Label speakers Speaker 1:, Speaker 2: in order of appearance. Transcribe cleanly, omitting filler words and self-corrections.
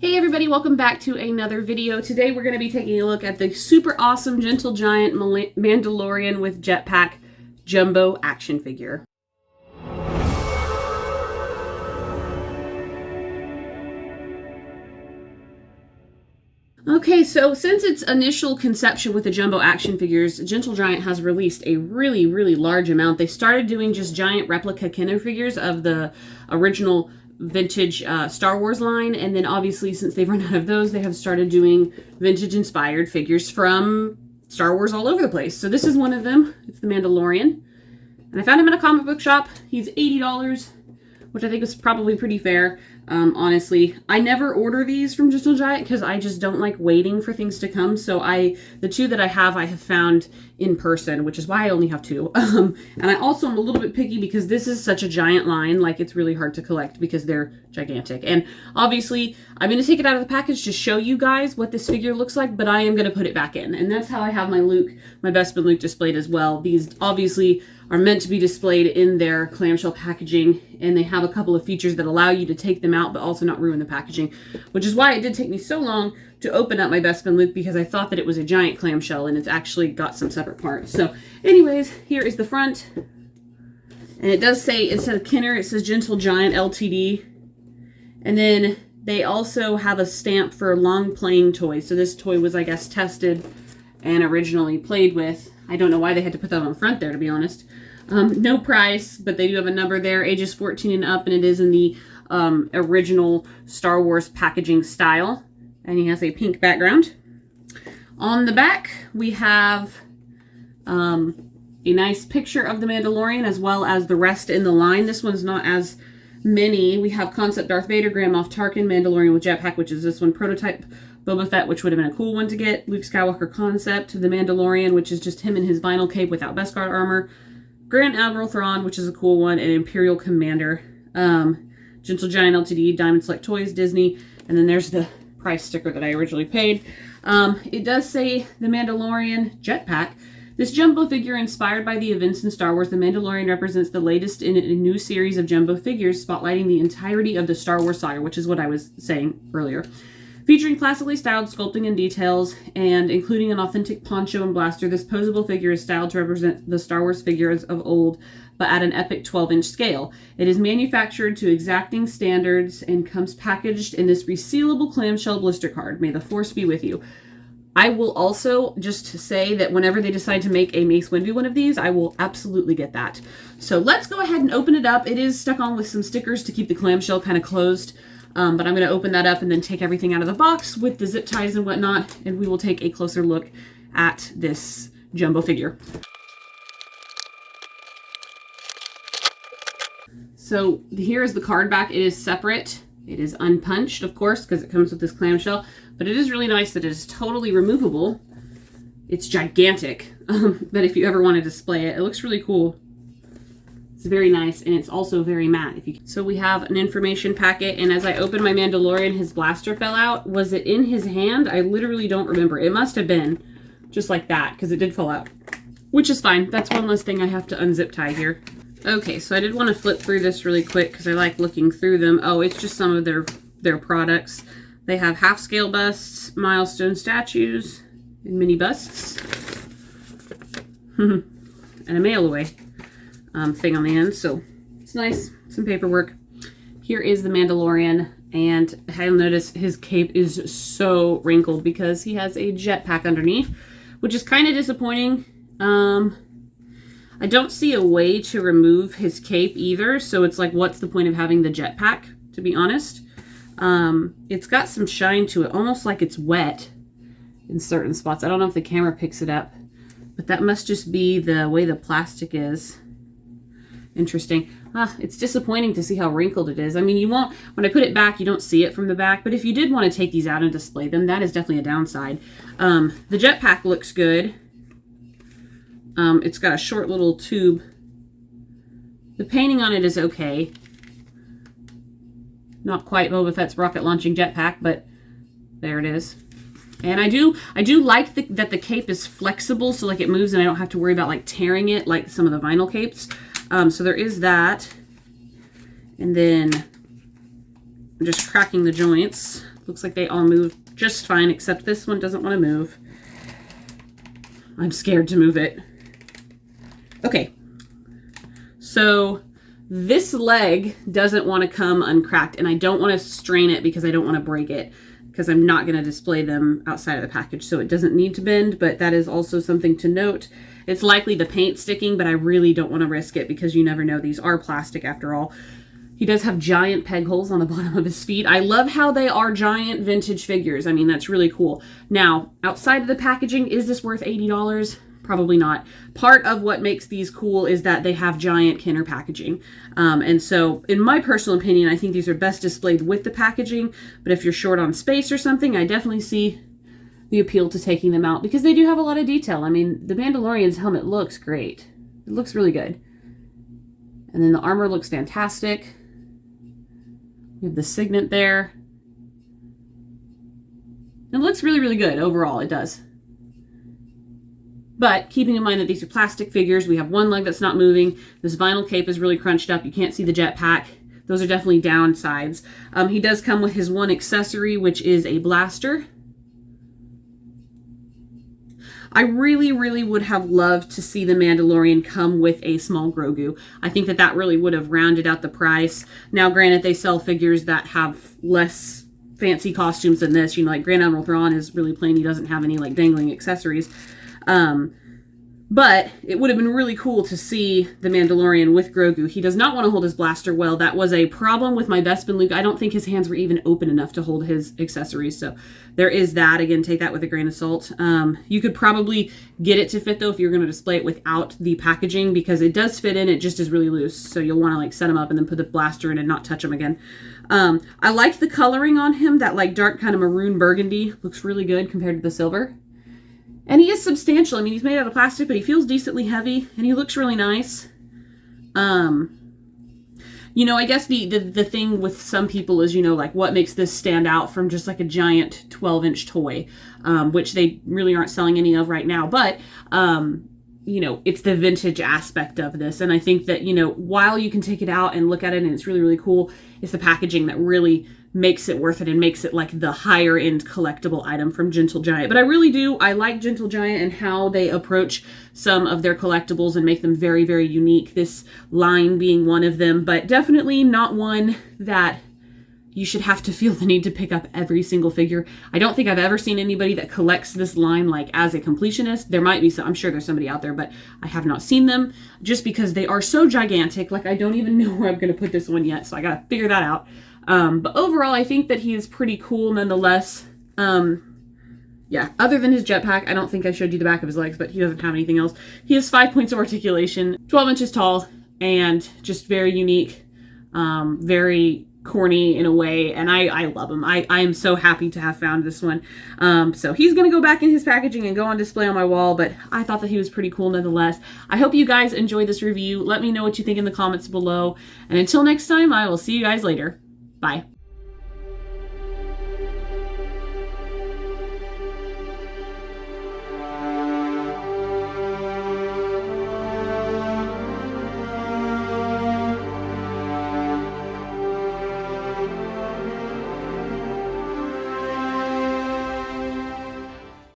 Speaker 1: Hey everybody, welcome back to another video. Today we're going to be taking a look at the super awesome Gentle Giant Mandalorian with Jetpack Jumbo action figure. Okay, so since its initial conception with the Jumbo action figures, Gentle Giant has released a really large amount. They started doing just giant replica Kenner figures of the original vintage Star Wars line, and then obviously since they've run out of those, they have started doing vintage inspired figures from Star Wars all over the place. So this is one of them. It's the Mandalorian, and I found him in a comic book shop. He's $80, which I think is probably pretty fair. Honestly, I never order these from Gentle Giant because I just don't like waiting for things to come. So the two that I have found in person, which is why I only have two. And I also am a little bit picky because this is such a giant line. Like, it's really hard to collect because they're gigantic. And obviously, I'm going to take it out of the package to show you guys what this figure looks like, but I am going to put it back in. And that's how I have my Bespin Luke displayed as well. These obviously are meant to be displayed in their clamshell packaging, and they have a couple of features that allow you to take them out but also not ruin the packaging, which is why it did take me so long to open up my Bespin Luke, because I thought that it was a giant clamshell and it's actually got some separate parts. So anyways, here is the front, and it does say, instead of Kenner, it says Gentle Giant Ltd, and then they also have a stamp for long playing toys. So this toy was, I guess, tested and originally played with. I don't know why they had to put that on the front there, to be honest. No price, but they do have a number there, ages 14 and up, and it is in the original Star Wars packaging style. And he has a pink background. On the back, we have a nice picture of the Mandalorian as well as the rest in the line. This one's not as many. We have Concept Darth Vader, Grand Moff Tarkin, Mandalorian with Jetpack, which is this one, Prototype Boba Fett, which would have been a cool one to get, Luke Skywalker Concept, the Mandalorian, which is just him in his vinyl cape without Beskar armor, Grand Admiral Thrawn, which is a cool one, and Imperial Commander, Gentle Giant Ltd, Diamond Select Toys, Disney, and then there's the price sticker that I originally paid. It does say the Mandalorian Jetpack. This Jumbo figure, inspired by the events in Star Wars, the Mandalorian represents the latest in a new series of Jumbo figures, spotlighting the entirety of the Star Wars saga, which is what I was saying earlier. Featuring classically styled sculpting and details, and including an authentic poncho and blaster, this posable figure is styled to represent the Star Wars figures of old, but at an epic 12-inch scale. It is manufactured to exacting standards and comes packaged in this resealable clamshell blister card. May the Force be with you. I will also just say that whenever they decide to make a Mace Windu one of these, I will absolutely get that. So let's go ahead and open it up. It is stuck on with some stickers to keep the clamshell kind of closed. But I'm going to open that up and then take everything out of the box with the zip ties and whatnot, and we will take a closer look at this Jumbo figure. So here is the card back. It is separate. It is unpunched, of course, because it comes with this clamshell, but it is really nice that it is totally removable. It's gigantic, but if you ever want to display it, it looks really cool. It's very nice, and it's also very matte. So we have an information packet, and as I opened my Mandalorian, his blaster fell out. Was it in his hand? I literally don't remember. It must have been just like that, because it did fall out, which is fine. That's one less thing I have to unzip tie here. Okay, so I did want to flip through this really quick because I like looking through them. Oh, it's just some of their products. They have half-scale busts, milestone statues, and mini busts, and a mail-away thing on the end, so it's nice. Some paperwork. Here is the Mandalorian, and I'll notice his cape is so wrinkled because he has a jetpack underneath, which is kind of disappointing. I don't see a way to remove his cape either, so it's like, what's the point of having the jetpack, to be honest? It's got some shine to it, almost like it's wet in certain spots. I don't know if the camera picks it up, but that must just be the way the plastic is. Interesting. It's disappointing to see how wrinkled it is. I mean, you won't, when I put it back, you don't see it from the back, but if you did want to take these out and display them, that is definitely a downside. The jetpack looks good. It's got a short little tube. The painting on it is okay. Not quite Boba Fett's rocket launching jetpack, but there it is. And I do like that the cape is flexible, so like it moves and I don't have to worry about like tearing it like some of the vinyl capes. So there is that. And then I'm just cracking the joints. Looks like they all move just fine, except this one doesn't want to move. I'm scared to move it. Okay. So this leg doesn't want to come uncracked, and I don't want to strain it because I don't want to break it, because I'm not going to display them outside of the package. So it doesn't need to bend, but that is also something to note. It's likely the paint sticking, but I really don't want to risk it because you never know. These are plastic after all. He does have giant peg holes on the bottom of his feet. I love how they are giant vintage figures. I mean, that's really cool. Now, outside of the packaging, is this worth $80? Probably not. Part of what makes these cool is that they have giant Kenner packaging. And so, in my personal opinion, I think these are best displayed with the packaging. But if you're short on space or something, I definitely see the appeal to taking them out because they do have a lot of detail. I mean, the Mandalorian's helmet looks great. It looks really good. And then the armor looks fantastic. We have the signet there. It looks really, really good overall. It does. But keeping in mind that these are plastic figures, we have one leg that's not moving. This vinyl cape is really crunched up. You can't see the jetpack. Those are definitely downsides. He does come with his one accessory, which is a blaster. I really, really would have loved to see the Mandalorian come with a small Grogu. I think that that really would have rounded out the price. Now, granted, they sell figures that have less fancy costumes than this. You know, like Grand Admiral Thrawn is really plain. He doesn't have any, like, dangling accessories. But it would have been really cool to see the Mandalorian with Grogu. He does not want to hold his blaster well. That was a problem with my Bespin Luke. I don't think his hands were even open enough to hold his accessories. So there is that. Again, take that with a grain of salt. You could probably get it to fit, though, if you're going to display it without the packaging, because it does fit in. It just is really loose. So you'll want to, like, set him up and then put the blaster in and not touch him again. I liked the coloring on him. That, like, dark kind of maroon burgundy looks really good compared to the silver. And he is substantial. I mean, he's made out of plastic, but he feels decently heavy, and he looks really nice. You know, I guess the thing with some people is, you know, like, what makes this stand out from just, like, a giant 12-inch toy, which they really aren't selling any of right now. But, you know, it's the vintage aspect of this. And I think that, you know, while you can take it out and look at it and it's really, really cool, it's the packaging that really makes it worth it and makes it like the higher end collectible item from Gentle Giant. But I like Gentle Giant and how they approach some of their collectibles and make them very, very unique. This line being one of them, but definitely not one that you should have to feel the need to pick up every single figure. I don't think I've ever seen anybody that collects this line like as a completionist. There might be some, I'm sure there's somebody out there, but I have not seen them just because they are so gigantic. Like, I don't even know where I'm going to put this one yet, so I got to figure that out. But overall, I think that he is pretty cool nonetheless. Yeah, other than his jetpack, I don't think I showed you the back of his legs, but he doesn't have anything else. He has 5 points of articulation, 12 inches tall, and just very unique, very corny in a way, and I love him. I am so happy to have found this one. So he's going to go back in his packaging and go on display on my wall, but I thought that he was pretty cool nonetheless. I hope you guys enjoyed this review. Let me know what you think in the comments below, and until next time, I will see you guys later. Bye.